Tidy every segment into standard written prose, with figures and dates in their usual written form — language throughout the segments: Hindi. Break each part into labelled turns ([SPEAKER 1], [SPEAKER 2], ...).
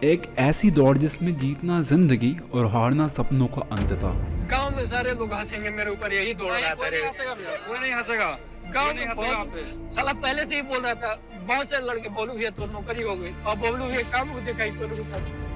[SPEAKER 1] एक ऐसी दौड़ जिसमें जीतना जिंदगी और हारना सपनों का अंत था।
[SPEAKER 2] गांव में सारे लोग हंसेंगे मेरे ऊपर, यही दौड़ रहा था।
[SPEAKER 3] कोई नहीं हंसेगा।
[SPEAKER 2] गांव में साला पहले से ही बोल रहा था, बहुत से लड़के बोलू भैया तो नौकरी हो गई, और बोलू भैया काम को दिखाई करो साथ।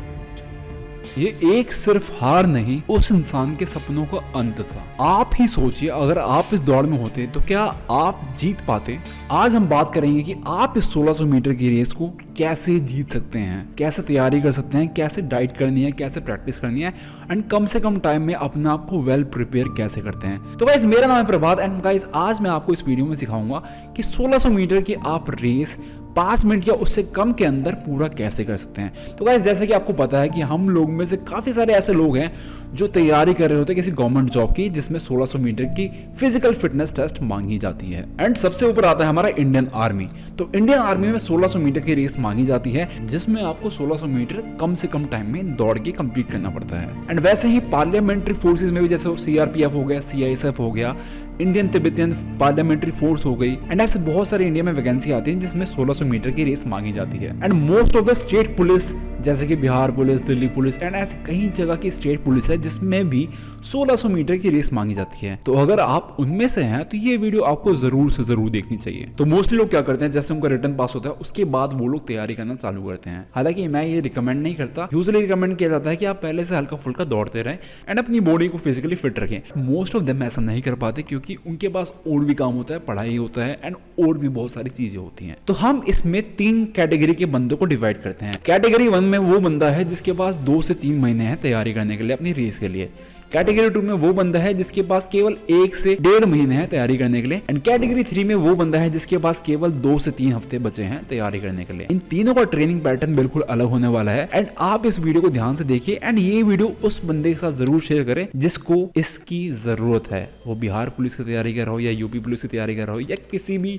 [SPEAKER 1] ये एक सिर्फ हार नहीं, उस इंसान के सपनों का अंत था। आप ही सोचिए, अगर आप इस दौड़ में होते तो क्या आप जीत पाते? आज हम बात करेंगे कि आप इस 1600 मीटर की रेस को कैसे जीत सकते हैं, कैसे तैयारी कर सकते हैं, कैसे डाइट करनी है, कैसे प्रैक्टिस करनी है, एंड कम से कम टाइम में अपने आप को वेल प्रिपेयर कैसे करते हैं। तो गाइस, मेरा नाम है प्रभात एंड गाइस आज मैं आपको इस वीडियो में सिखाऊंगा कि 1600 मीटर की आप रेस 5 मिनट या उससे कम के अंदर पूरा कैसे कर सकते हैं। तो गाइस, जैसे कि आपको पता है कि हम लोग में से काफ़ी सारे ऐसे लोग हैं जो तैयारी कर रहे होते हैं किसी गवर्नमेंट जॉब की, जिसमें 1600 मीटर की फिजिकल फिटनेस टेस्ट मांगी जाती है। एंड सबसे ऊपर आता है हमारा इंडियन आर्मी। तो इंडियन आर्मी में 1600 मीटर की रेस मांगी जाती है, जिसमें आपको 1600 मीटर कम से कम टाइम में दौड़ के कंप्लीट करना पड़ता है। एंड वैसे ही पार्लियामेंट्री फोर्सेज में भी, जैसे सीआरपीएफ हो गया, सीआईएसएफ हो गया, इंडियन तिब्बतियन पार्लियामेंट्री फोर्स हो गई, एंड ऐसे बहुत सारे इंडिया में वैकेंसी आती है जिसमें 1600 मीटर की रेस मांगी जाती है। And most of the state police, जैसे कि Bihar police, Delhi police and ऐसे कई जगह की स्टेट पुलिस है जिसमें भी 1600 मीटर की रेस मांगी जाती है। तो अगर आप उनमें से हैं तो ये वीडियो आपको जरूर से जरूर देखनी चाहिए। तो मोस्टली लोग क्या करते हैं, जैसे उनका रिटर्न पास होता है उसके बाद वो लोग तैयारी करना चालू करते हैं। हालांकि मैं ये रिकमेंड नहीं करता। यूजुअली रिकमेंड किया जाता है कि आप पहले से हल्का फुल्का दौड़ते रहें एंड अपनी बॉडी को फिजिकली फिट रखें। मोस्ट ऑफ देम ऐसा नहीं कर पाते क्योंकि उनके पास और भी काम होता है, पढ़ाई होता है एंड और भी बहुत सारी चीजें होती हैं। तो हम इसमें 3 कैटेगरी के बंदों को डिवाइड करते हैं। कैटेगरी 1 में वो बंदा है जिसके पास 2 से 3 महीने हैं तैयारी करने के लिए अपनी रेस के लिए। कैटेगरी 2 में वो बंदा है जिसके पास केवल 1 से 1.5 महीने हैं तैयारी करने के लिए। एंड कैटेगरी 3 में वो बंदा है जिसके पास केवल 2 से 3 हफ्ते बचे हैं तैयारी करने के लिए। इन तीनों का ट्रेनिंग पैटर्न बिल्कुल अलग होने वाला है एंड आप इस वीडियो को ध्यान से देखिए एंड ये वीडियो उस बंदे के साथ जरूर शेयर करें जिसको इसकी जरूरत है। वो बिहार पुलिस की तैयारी कर रहा हो या यूपी पुलिस की तैयारी कर रहा हो या किसी भी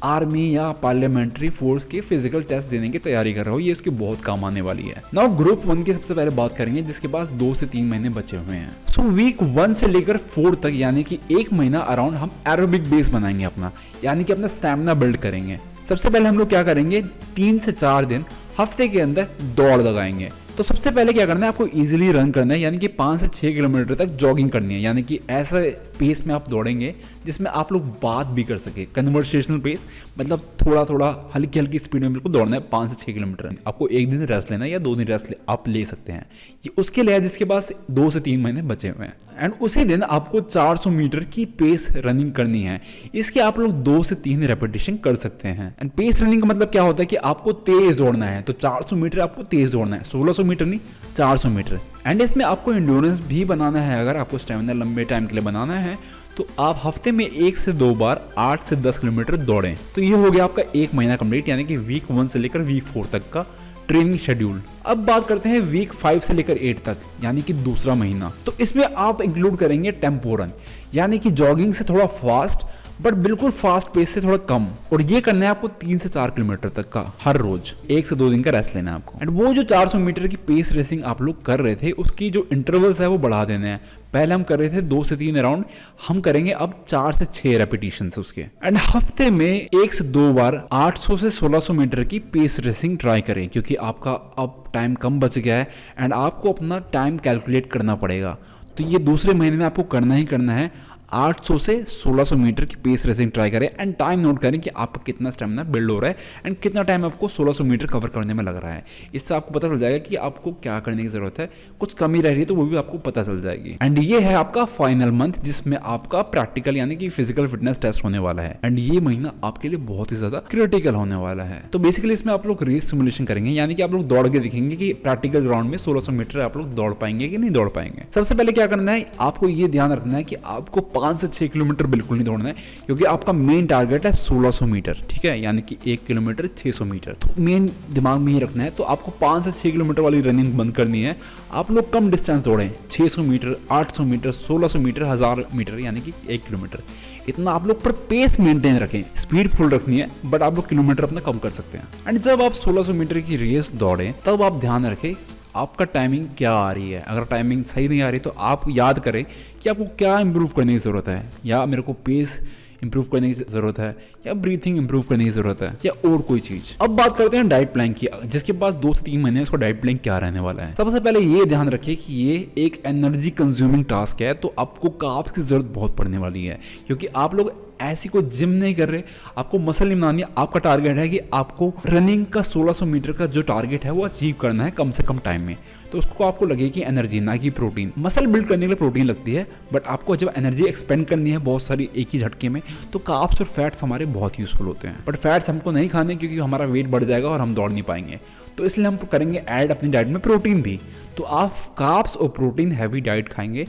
[SPEAKER 1] आर्मी या पार्लियामेंट्री फोर्स के फिजिकल टेस्ट देने की तैयारी कर रहा हो, ये इसके बहुत काम आने वाली है। नाउ ग्रुप 1 की सबसे पहले बात करेंगे जिसके पास 2 से 3 महीने बचे हुए हैं। सो वीक 1 से लेकर 4 तक यानी कि 1 महीना अराउंड हम एरोबिक बेस बनाएंगे अपना, यानी कि अपना स्टैमिना बिल्ड करेंगे। सबसे पहले हम लोग क्या करेंगे, 3 से 4 दिन हफ्ते के अंदर दौड़ लगाएंगे। तो सबसे पहले क्या करना है, आपको इजीली रन करना है, यानी कि 5 से 6 किलोमीटर तक जॉगिंग करनी है, यानी कि ऐसा पेस में आप दौड़ेंगे जिसमें आप लोग बात भी कर सके। कन्वर्सेशनल पेस मतलब थोड़ा थोड़ा हल्की हल्की स्पीड में बिल्कुल दौड़ना है 5 से 6 किलोमीटर। आपको एक दिन रेस्ट लेना है या 2 दिन रेस्ट आप ले सकते हैं। ये उसके लिए जिसके पास 2 से 3 महीने बचे हुए हैं। एंड उसी दिन आपको 400 मीटर की पेस रनिंग करनी है। इसके आप लोग 2 से 3 रेपिटेशन कर सकते हैं। एंड पेस रनिंग का मतलब क्या होता है कि आपको तेज दौड़ना है, तो 400 मीटर आपको तेज दौड़ना है, 1600 मीटर नहीं 400 मीटर। एंड इसमें आपको एंड्योरेंस भी बनाना है। अगर आपको स्टेमिना लंबे टाइम के लिए बनाना है तो आप हफ्ते में 1 से 2 बार 8 से 10 किलोमीटर दौड़ें। तो ये हो गया आपका 1 महीना कंप्लीट, यानी कि वीक 1 से लेकर वीक 4 तक का ट्रेनिंग शेड्यूल। अब बात करते हैं वीक 5 से लेकर 8 तक, यानी कि दूसरा महीना। तो इसमें आप इंक्लूड करेंगे टेम्पो रन, यानी कि जॉगिंग से थोड़ा फास्ट बट बिल्कुल फास्ट पेस से थोड़ा कम, और ये करना है आपको 3 से 4 किलोमीटर तक का हर रोज। 1 से 2 दिन का रेस्ट लेना है आपको। एंड वो जो 400 मीटर की पेस रेसिंग आप लोग कर रहे थे उसकी जो इंटरवल्स है वो बढ़ा देने हैं। पहले हम कर रहे थे 2 से 3 राउंड, हम करेंगे अब 4 से 6 रेपिटेशन उसके। एंड हफ्ते में 1 से 2 बार 800 से 1600 मीटर की पेस रेसिंग ट्राई करें, क्योंकि आपका अब टाइम कम बच गया है एंड आपको अपना टाइम कैलकुलेट करना पड़ेगा। तो ये दूसरे महीने में आपको करना ही करना है। 800 से 1600 मीटर की पेस रेसिंग ट्राई करें एंड टाइम नोट करें कि आपका कितना स्टेमिना बिल्ड हो रहा है एंड कितना टाइम आपको 1600 मीटर कवर करने में लग रहा है। इससे आपको पता चल जाएगा कि आपको क्या करने की जरूरत है। कुछ कमी रह रही है तो वो भी आपको पता चल जाएगी। एंड ये है आपका फाइनल मंथ जिसमें आपका प्रैक्टिकल यानी कि फिजिकल फिटनेस टेस्ट होने वाला है। एंड ये महीना आपके लिए बहुत ही ज्यादा क्रिटिकल होने वाला है। तो बेसिकली इसमें आप लोग रेस सिमुलेशन करेंगे, यानी कि आप लोग दौड़ के दिखेंगे कि प्रैक्टिकल ग्राउंड में 1600 मीटर आप लोग दौड़ पाएंगे कि नहीं दौड़ पाएंगे। सबसे पहले क्या करना है, आपको ये ध्यान रखना है कि आपको 5 से 6 किलोमीटर बिल्कुल नहीं दौड़ना है, क्योंकि आपका मेन टारगेट है 1600 मीटर, ठीक है, यानी कि 1 किलोमीटर 600 मीटर। तो मेन दिमाग में ही रखना है। तो आपको 5 से 6 किलोमीटर वाली रनिंग बंद करनी है। आप लोग कम डिस्टेंस दौड़ें, 600 मीटर, 800 मीटर, 1600 मीटर, 1000 मीटर, यानी कि 1 किलोमीटर। इतना आप लोग पर पेस मेंटेन रखें, स्पीड फुल रखनी है, बट आप लोग किलोमीटर अपना कम कर सकते हैं। एंड जब आप 1600 मीटर की रेस दौड़ें तब आप ध्यान रखें आपका टाइमिंग क्या आ रही है। अगर टाइमिंग सही नहीं आ रही तो आप याद करें कि आपको क्या इंप्रूव करने की ज़रूरत है, या मेरे को पेस इंप्रूव करने की ज़रूरत है, या ब्रीथिंग इंप्रूव करने की जरूरत है या और कोई चीज। अब बात करते हैं डाइट प्लान की, जिसके पास 2 से 3 महीने उसका डाइट प्लान क्या रहने वाला है। सबसे पहले ये ध्यान रखिए कि ये एक एनर्जी कंज्यूमिंग टास्क है, तो आपको कार्ब्स की जरूरत बहुत पड़ने वाली है, क्योंकि आप लोग ऐसी कोई जिम नहीं कर रहे, आपको मसल नहीं बनानी है। आपका टारगेट है कि आपको रनिंग का 1600 मीटर का जो टारगेट है वो अचीव करना है कम से कम टाइम में। तो उसको आपको लगे कि एनर्जी ना कि प्रोटीन। मसल बिल्ड करने के लिए प्रोटीन लगती है, बट आपको जब एनर्जी एक्सपेंड करनी है बहुत सारी एक ही झटके में, तो कार्ब्स और फैट्स हमारे बहुत यूजफुल होते हैं। बट फैट्स हमको नहीं खाने, क्योंकि हमारा वेट बढ़ जाएगा और हम दौड़ नहीं पाएंगे। तो इसलिए हम करेंगे ऐड अपनी डाइट में प्रोटीन भी। तो आप कार्ब्स और प्रोटीन हैवी डाइट खाएंगे,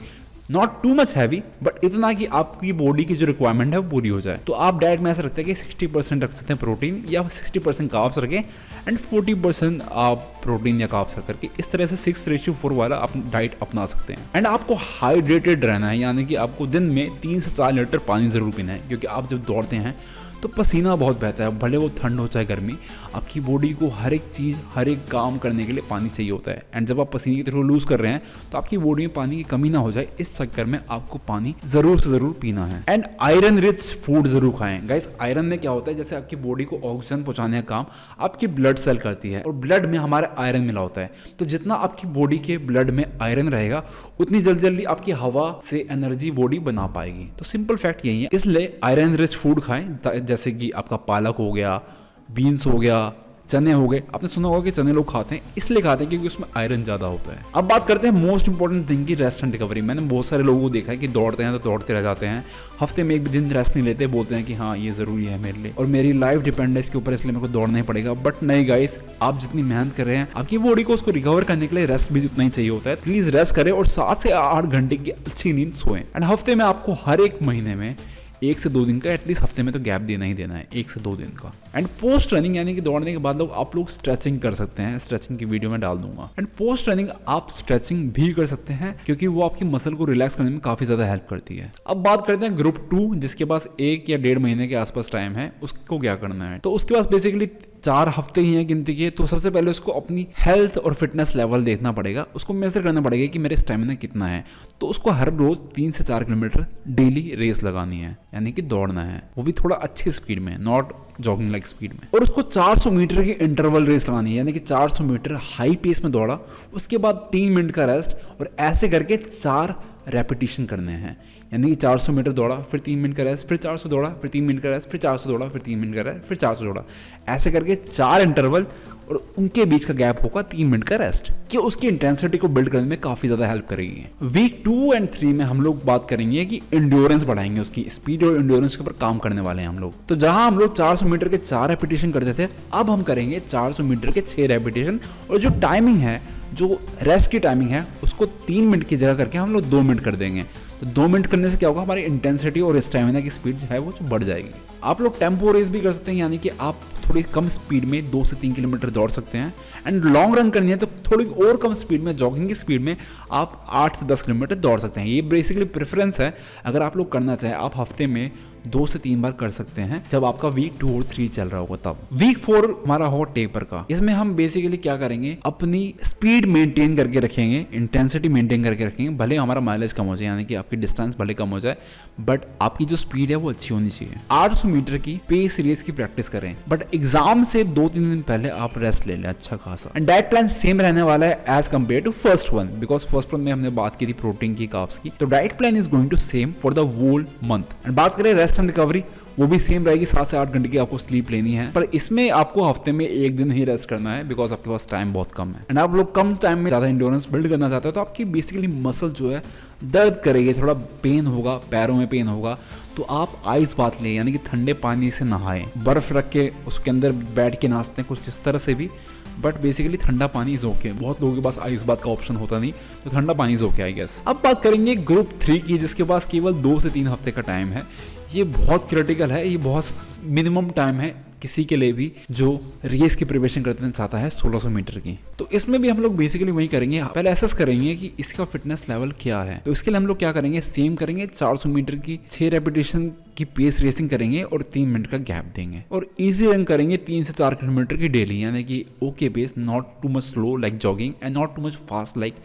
[SPEAKER 1] not too much heavy, but इतना कि आपकी बॉडी की जो रिक्वायरमेंट है वो पूरी हो जाए। तो आप डाइट में ऐसा रखते हैं कि 60% रख सकते हैं प्रोटीन या 60% कार्ब्स रखें एंड 40% आप प्रोटीन या कार्ब्स रख करके इस तरह से 6:4 वाला आप डाइट अपना सकते हैं। एंड आपको हाइड्रेटेड रहना है, यानी कि आपको दिन में 3 से 4 लीटर पानी जरूर पीना है, क्योंकि आप जब दौड़ते हैं तो पसीना बहुत बहता है, भले वो ठंड हो चाहे गर्मी, आपकी बॉडी को हर एक चीज़ हर एक काम करने के लिए पानी चाहिए होता है। एंड जब आप पसीने की थ्रू लूज कर रहे हैं तो आपकी बॉडी में पानी की कमी ना हो जाए, इस चक्कर में आपको पानी जरूर से जरूर पीना है। एंड आयरन रिच फूड जरूर खाएं गाइस। आयरन में क्या होता है, जैसे आपकी बॉडी को ऑक्सीजन पहुंचाने का काम आपकी ब्लड सेल करती है, और ब्लड में हमारा आयरन मिला होता है। तो जितना आपकी बॉडी के ब्लड में आयरन रहेगा, उतनी जल्दी आपकी हवा से एनर्जी बॉडी बना पाएगी। तो सिंपल फैक्ट यही है, इसलिए आयरन रिच फूड खाएं, जैसे कि आपका पालक हो गया, बीन्स हो गया, चने हो गए। आपने सुना होगा कि चने लोग खाते हैं, इसलिए खाते हैं क्योंकि उसमें आयरन ज्यादा होता है। अब बात करते हैं मोस्ट इंपॉर्टेंट थिंग की, रेस्ट एंड रिकवरी। मैंने बहुत सारे लोगों को देखा है कि दौड़ते हैं तो दौड़ते रह जाते हैं, हफ्ते में 1 दिन रेस्ट नहीं लेते, बोलते हैं कि हाँ ये जरूरी है मेरे लिए और मेरी लाइफ डिपेंड है इसके ऊपर, इसलिए मेरे को दौड़ना ही पड़ेगा। बट नहीं गाइस, आप जितनी मेहनत कर रहे हैं, आपकी बॉडी को उसको रिकवर करने के लिए रेस्ट भी उतना ही चाहिए होता है। प्लीज रेस्ट करें और 7 से 8 घंटे की अच्छी नींद सोएं। एंड हफ्ते में आपको हर एक महीने में 1 से 2 दिन का एटलीस्ट हफ्ते में तो गैप देना ही देना है, 1 से 2 दिन का। एंड पोस्ट रनिंग, यानी कि दौड़ने के बाद आप लोग स्ट्रेचिंग कर सकते हैं, स्ट्रेचिंग की वीडियो में डाल दूंगा। एंड पोस्ट रनिंग आप स्ट्रेचिंग भी कर सकते हैं, क्योंकि वो आपकी मसल को रिलैक्स करने में काफी ज्यादा हेल्प करती है। अब बात करते हैं ग्रुप 2, जिसके पास 1 या 1.5 महीने के आसपास टाइम है, उसको क्या करना है। तो उसके पास बेसिकली 4 हफ्ते ही हैं गिनती के। तो सबसे पहले उसको अपनी हेल्थ और फिटनेस लेवल देखना पड़ेगा, उसको मेजर करना पड़ेगा कि मेरे स्टेमिना कितना है। तो उसको हर रोज 3 से 4 किलोमीटर डेली रेस लगानी है, यानी कि दौड़ना है, वो भी थोड़ा अच्छी स्पीड में, नॉट जॉगिंग लाइक स्पीड में। और उसको 400 मीटर की इंटरवल रेस लगानी है, यानी कि 400 मीटर हाई पेस में दौड़ा, उसके बाद 3 मिनट का रेस्ट, और ऐसे करके 4 रेपिटेशन करने हैं। यानी कि 400 मीटर दौड़ा, फिर 3 मिनट का रेस्ट, फिर 400 दौड़ा, फिर 3 मिनट का रेस्ट, फिर 400 दौड़ा, फिर 3 मिनट का रेस्ट, फिर 400 दौड़ा, ऐसे करके 4 इंटरवल, और उनके बीच का गैप होगा 3 मिनट का रेस्ट, कि उसकी इंटेंसिटी को बिल्ड करने में काफी ज्यादा हेल्प करेगी। वीक 2 और 3 में हम लोग बात करेंगे कि इंड्योरेंस बढ़ाएंगे, उसकी स्पीड और इंड्योरेंस के ऊपर काम करने वाले हैं हम लोग। तो जहां हम लोग 400 मीटर के 4 रेपिटेशन करते थे, अब हम करेंगे 400 मीटर के 6 रेपिटेशन, और जो टाइमिंग है, जो रेस्ट की टाइमिंग है, उसको 3 मिनट की जगह करके हम लोग 2 मिनट कर देंगे। तो 2 मिनट करने से क्या होगा, हमारी इंटेंसिटी और स्टेमिना की स्पीड जो है वो बढ़ जाएगी। आप लोग टेम्पो रेस भी कर सकते हैं, यानी कि आप थोड़ी कम स्पीड में 2 से 3 किलोमीटर दौड़ सकते हैं। एंड लॉन्ग रन करनी है तो थोड़ी और कम स्पीड में, जॉगिंग की स्पीड में आप 8 से 10 किलोमीटर दौड़ सकते हैं। ये बेसिकली प्रेफरेंस है, अगर आप लोग करना चाहें आप हफ्ते में 2 से 3 बार कर सकते हैं, जब आपका वीक 2 और 3 चल रहा होगा तब। वीक 4 हमारा होगा टेपर का। इसमें हम बेसिकली क्या करेंगे, अपनी स्पीड मेंटेन करके रखेंगे, इंटेंसिटी मेंटेन करके रखेंगे, भले हमारा माइलेज कम हो जाए, यानी कि आपकी डिस्टेंस भले कम हो जाए, बट आपकी जो स्पीड है वो अच्छी होनी चाहिए। 800 मीटर की पेस रेस की प्रैक्टिस करें, बट एग्जाम से 2-3 दिन पहले आप रेस्ट ले लें अच्छा खासा। एंड डाइट प्लान सेम रहने वाला है as compare to first one, because first one में हमने बात की थी प्रोटीन की, कार्ब्स की। तो diet plan is going to same for the whole month. And बात करें रेस्ट एंड रिकवरी, वो भी सेम रहेगी, 7 से 8 घंटे की आपको स्लीप लेनी है, पर इसमें आपको हफ्ते में 1 दिन ही रेस्ट करना है, बिकॉज आपके पास टाइम बहुत कम है। एंड आप लोग कम टाइम में ज्यादा इंड्योरेंस बिल्ड करना चाहते हो, तो आपकी बेसिकली मसल जो है दर्द करेगी, थोड़ा पेन होगा, पैरों में पेन होगा, तो आप आइस बात लें, यानी कि ठंडे पानी से नहाएं, बर्फ रख के उसके अंदर बैठ के नहाते हैं कुछ इस तरह से भी, बट बेसिकली ठंडा पानी इज ओके। बहुत लोगों के पास आइस बात का ऑप्शन होता नहीं, तो ठंडा पानी इज ओके आई गेस। अब बात करेंगे ग्रुप 3 की, जिसके पास केवल 2 से 3 हफ्ते का टाइम है। ये बहुत क्रिटिकल है, ये बहुत मिनिमम टाइम है किसी के लिए भी जो रेस की प्रिपरेशन करना चाहता है 1600 मीटर की। तो इसमें भी हम लोग बेसिकली वही करेंगे, पहले एसेस करेंगे कि इसका फिटनेस लेवल क्या है। तो इसके लिए हम लोग क्या करेंगे, सेम करेंगे 400 मीटर की 6 रेपिटेशन की पेस रेसिंग करेंगे और 3 मिनट का गैप देंगे और इजी रन करेंगे 3 से 4 किलोमीटर की डेली, यानी कि okay pace, not too much slow like jogging and not too much fast like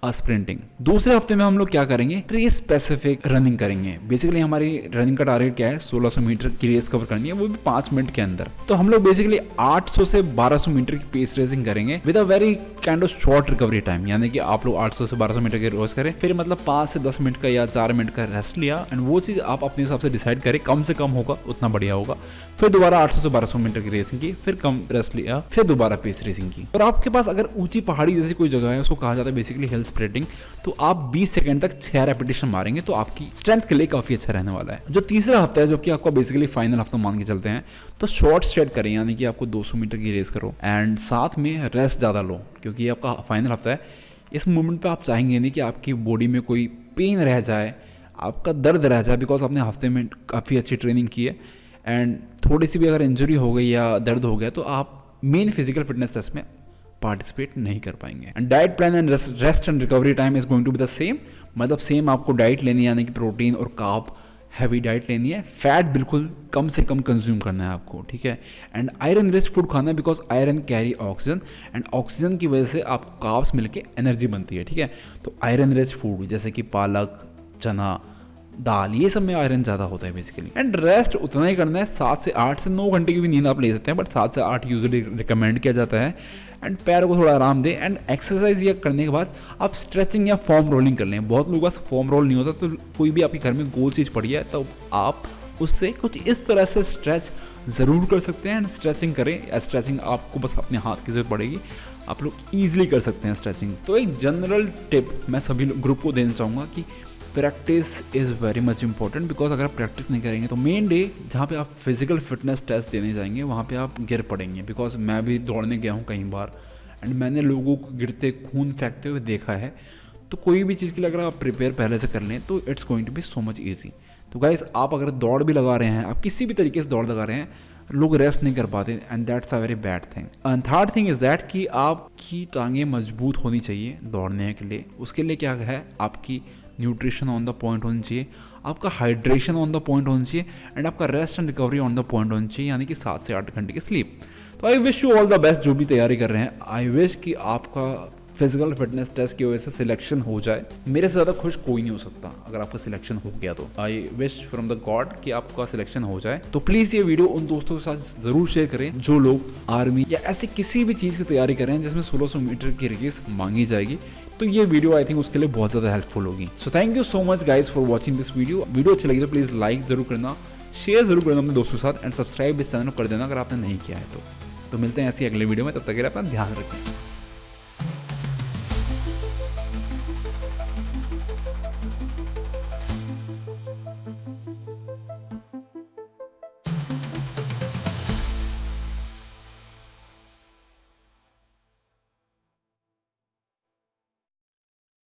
[SPEAKER 1] sprinting. दूसरे हफ्ते में हम लोग क्या करेंगे, रेस स्पेसिफिक रनिंग करेंगे। बेसिकली हमारी रनिंग का टारगेट क्या है, 1600 मीटर की रेस कवर करनी है, वो भी 5 मिनट के अंदर। तो हम लोग बेसिकली 800 से 1200 मीटर की पेस रेसिंग करेंगे with a very kind of short recovery time, यानी कि आप लोग 800 से 1200 मीटर की रेस करें, फिर मतलब 5 से 10 मिनट का या 4 मिनट का रेस्ट लिया, एंड वो चीज़ आप अपने हिसाब से डिसाइड करें, कम से कम होगा उतना बढ़िया होगा। फिर दोबारा 800 से 1200 मीटर की रेसिंग की, फिर कम रेस्ट लिया, फिर दोबारा पेस रेसिंग की। और आपके पास अगर ऊंची पहाड़ी जैसी कोई जगह है, उसको कहा जाता है बेसिकली हिल स्प्रिंटिंग, तो आप 20 सेकंड तक 6 रेपिटेशन मारेंगे तो आपकी स्ट्रेंथ के लिए काफी अच्छा रहने वाला है। जो तीसरा हफ्ता है, जो कि आपका बेसिकली फाइनल हफ्ता मान के चलते हैं, तो शॉर्ट स्ट्रेट करें, यानी कि आपको 200 मीटर की रेस करो एंड साथ में रेस्ट ज़्यादा लो, क्योंकि ये आपका फाइनल हफ्ता है। इस मोमेंट पे आप चाहेंगे नहीं कि आपकी बॉडी में कोई पेन रह जाए, आपका दर्द रह जाए, बिकॉज आपने हफ्ते में काफ़ी अच्छी ट्रेनिंग की है एंड थोड़ी सी भी अगर इंजरी हो गई या दर्द हो गया तो आप मेन फिजिकल फिटनेस टेस्ट में पार्टिसिपेट नहीं कर पाएंगे। And diet plan and rest and recovery time is going to be the same, मतलब सेम आपको डाइट लेनी है, यानी कि प्रोटीन और कार्ब हैवी डाइट लेनी है, फैट बिल्कुल कम से कम कंज्यूम करना है आपको, ठीक है। एंड आयरन रिच फूड खाना है, because iron carry oxygen and oxygen की वजह से आपको कार्ब्स मिलके एनर्जी बनती है, ठीक है। तो आयरन रिच फूड जैसे कि पालक, चना, दाल, ये सब में आयरन ज़्यादा होता है बेसिकली। एंड रेस्ट उतना ही करना है, 7 से 8 से 9 घंटे की भी नींद आप ले सकते हैं, बट 7 से 8 यूजुअली रिकमेंड किया जाता है। एंड पैरों को थोड़ा आराम दें एंड एक्सरसाइज ये करने के बाद आप स्ट्रेचिंग या फॉर्म रोलिंग कर लें। बहुत लोगों का फॉर्म रोल नहीं होता, तो कोई भी आपके घर में गोल चीज़ पड़ी है तो आप उससे कुछ इस तरह से स्ट्रेच ज़रूर कर सकते हैं। एंड स्ट्रेचिंग करें, स्ट्रेचिंग आपको बस अपने हाथ की जरूरत पड़ेगी, आप लोग ईजिली कर सकते हैं स्ट्रेचिंग। तो एक जनरल टिप मैं सभी ग्रुप को देना चाहूँगा कि practice is very much important, because अगर आप प्रैक्टिस नहीं करेंगे तो मेन डे जहाँ पे आप फिजिकल फिटनेस टेस्ट देने जाएंगे वहाँ पे आप गिर पड़ेंगे। बिकॉज मैं भी दौड़ने गया हूँ कई बार एंड मैंने लोगों को गिरते, खून फेंकते हुए देखा है। तो कोई भी चीज़ के लिए अगर आप प्रिपेयर पहले से कर लें तो it's going to be so much easy. तो गाइस, आप अगर दौड़ भी लगा रहे हैं, आप किसी भी तरीके से दौड़ लगा रहे हैं, लोग रेस्ट नहीं कर पाते and that's a very bad thing. And third thing is that कि आपकी टांगें मजबूत होनी चाहिए दौड़ने के लिए। उसके लिए क्या है, आपकी न्यूट्रिशन ऑन द पॉइंट होनी चाहिए, आपका हाइड्रेशन ऑन द पॉइंट होना चाहिए एंड आपका rest and recovery on the point होनी चाहिए, यानी कि 7 से 8 घंटे की स्लीप। तो I wish you all the best जो भी तैयारी कर रहे हैं। आई विश कि आपका फिजिकल फिटनेस टेस्ट की वजह से सिलेक्शन हो जाए। मेरे से ज़्यादा खुश कोई नहीं हो सकता अगर आपका सिलेक्शन हो गया तो। I wish from the God कि आपका सिलेक्शन हो जाए। तो प्लीज़ ये वीडियो उन दोस्तों के साथ ज़रूर शेयर करें जो लोग आर्मी या ऐसी किसी भी चीज़ की तैयारी कर रहे हैं जिसमें 1600 मीटर की रेस मांगी जाएगी। तो ये वीडियो आई थिंक उसके लिए बहुत ज़्यादा हेल्पफुल होगी। So thank you so much guys for watching this video. Video अच्छी लगी तो प्लीज़ लाइक जरूर करना, शेयर जरूर करना अपने दोस्तों के साथ एंड सब्सक्राइब इस चैनल को कर देना अगर आपने नहीं किया है तो। मिलते हैं ऐसी अगले वीडियो में, तब तक के लिए अपना ध्यान रखें।